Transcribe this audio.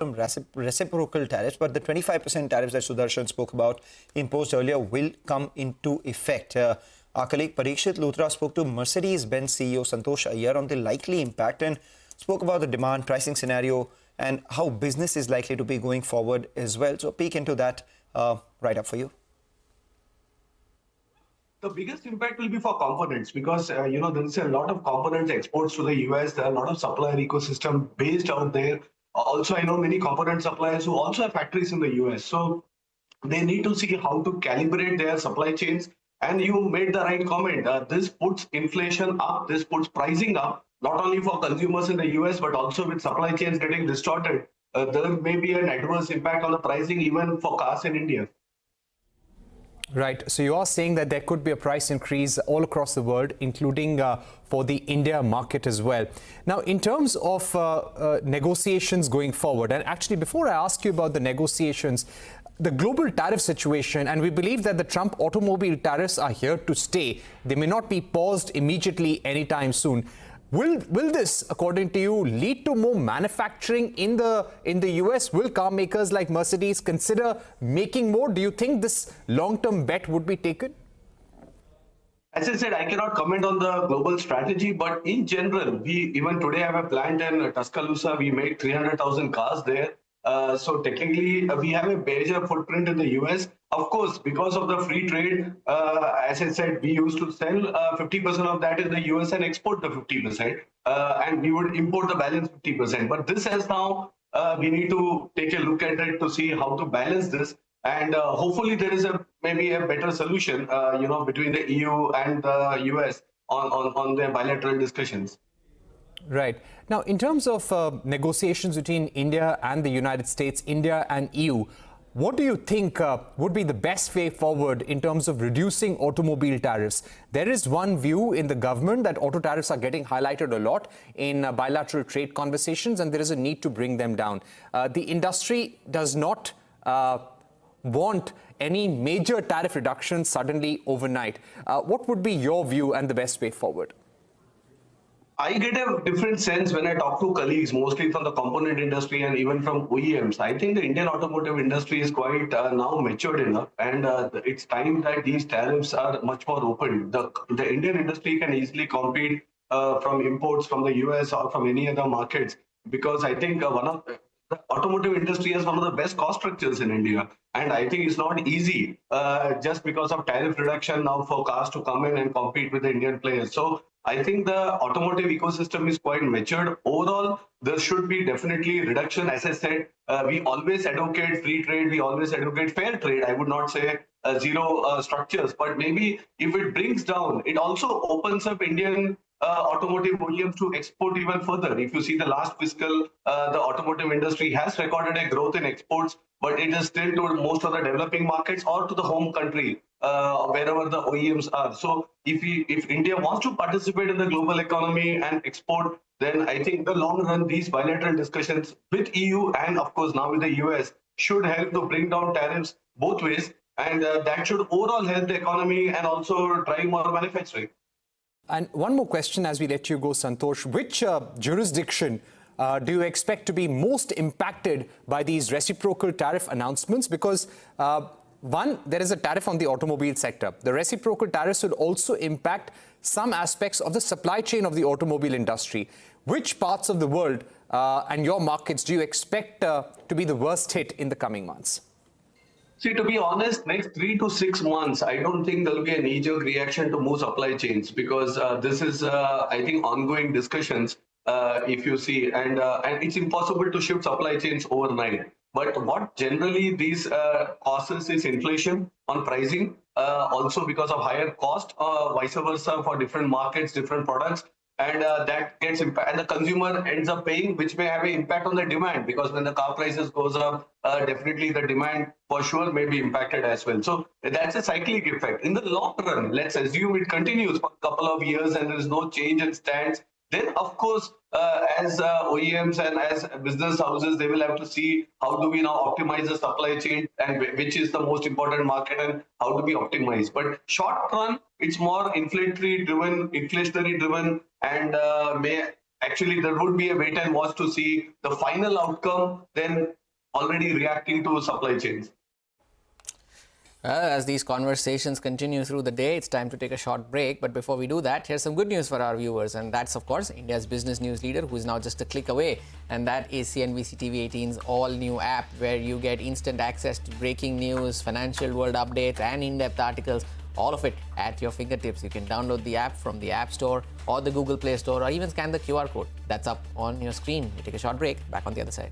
some reciprocal tariffs, but the 25% tariffs that Sudarshan spoke about imposed earlier will come into effect. Our colleague Parikshit Luthra spoke to Mercedes-Benz CEO Santosh Iyer on the likely impact and spoke about the demand pricing scenario and how business is likely to be going forward as well. So a peek into that right up for you. The biggest impact will be for components because, there is a lot of components exports to the US. There are a lot of supplier ecosystem based out there. Also, I know many component suppliers who also have factories in the US. So they need to see how to calibrate their supply chains. And you made the right comment. This puts inflation up. This puts pricing up, not only for consumers in the US, but also with supply chains getting distorted. There may be an adverse impact on the pricing even for cars in India. Right. So you are saying that there could be a price increase all across the world, including for the India market as well. Now, in terms of negotiations going forward, and actually before I ask you about the negotiations, the global tariff situation, and we believe that the Trump automobile tariffs are here to stay. They may not be paused immediately anytime soon. Will this, according to you, lead to more manufacturing in the US? Will car makers like Mercedes consider making more? Do you think this long-term bet would be taken? As I said, I cannot comment on the global strategy, but in general, we even today have a plant in Tuscaloosa. We make 300,000 cars there. So technically, we have a major footprint in the US. Of course, because of the free trade, as I said, we used to sell 50% of that in the US and export the 50%, and we would import the balance 50%. But this has now, we need to take a look at it to see how to balance this. And hopefully there is maybe a better solution, between the EU and the US on their bilateral discussions. Right. Now, in terms of negotiations between India and the United States, India and EU, what do you think would be the best way forward in terms of reducing automobile tariffs? There is one view in the government that auto tariffs are getting highlighted a lot in bilateral trade conversations, and there is a need to bring them down. The industry does not want any major tariff reductions suddenly overnight. What would be your view and the best way forward? I get a different sense when I talk to colleagues, mostly from the component industry and even from OEMs. I think the Indian automotive industry is quite now matured enough, and it's time that these tariffs are much more open. The Indian industry can easily compete from imports from the US or from any other markets, because I think the automotive industry has one of the best cost structures in India. And I think it's not easy just because of tariff reduction now for cars to come in and compete with the Indian players. So I think the automotive ecosystem is quite matured. Overall, there should be definitely reduction. As I said, we always advocate free trade. We always advocate fair trade. I would not say zero structures, but maybe if it brings down, it also opens up Indian automotive OEMs to export even further. If you see the last fiscal, the automotive industry has recorded a growth in exports, but it is still to most of the developing markets or to the home country, wherever the OEMs are. So if India wants to participate in the global economy and export, then I think the long run, these bilateral discussions with EU and of course now with the US should help to bring down tariffs both ways. And that should overall help the economy and also drive more manufacturing. And one more question as we let you go, Santosh. Which jurisdiction do you expect to be most impacted by these reciprocal tariff announcements? Because one, there is a tariff on the automobile sector. The reciprocal tariffs will also impact some aspects of the supply chain of the automobile industry. Which parts of the world and your markets do you expect to be the worst hit in the coming months? See, to be honest, next 3 to 6 months, I don't think there will be a knee-jerk reaction to move supply chains, because this is, I think, ongoing discussions, if you see, and it's impossible to shift supply chains overnight. But what generally these causes is inflation on pricing, also because of higher cost, vice versa for different markets, different products. And that gets impact, and the consumer ends up paying, which may have an impact on the demand, because when the car prices goes up, definitely the demand for sure may be impacted as well. So that's a cyclic effect. In the long run, let's assume it continues for a couple of years and there is no change in stance. Then, of course, as OEMs and as business houses, they will have to see how do we now optimize the supply chain and which is the most important market and how do we optimize. But short run, it's more inflationary driven, and actually there would be a wait and watch to see the final outcome, then already reacting to supply chains. As these conversations continue through the day, it's time to take a short break. But before we do that, here's some good news for our viewers. And that's, of course, India's business news leader, who is now just a click away. And that is CNBC TV18's all-new app, where you get instant access to breaking news, financial world updates, and in-depth articles. All of it at your fingertips. You can download the app from the App Store or the Google Play Store, or even scan the QR code that's up on your screen. We take a short break. Back on the other side.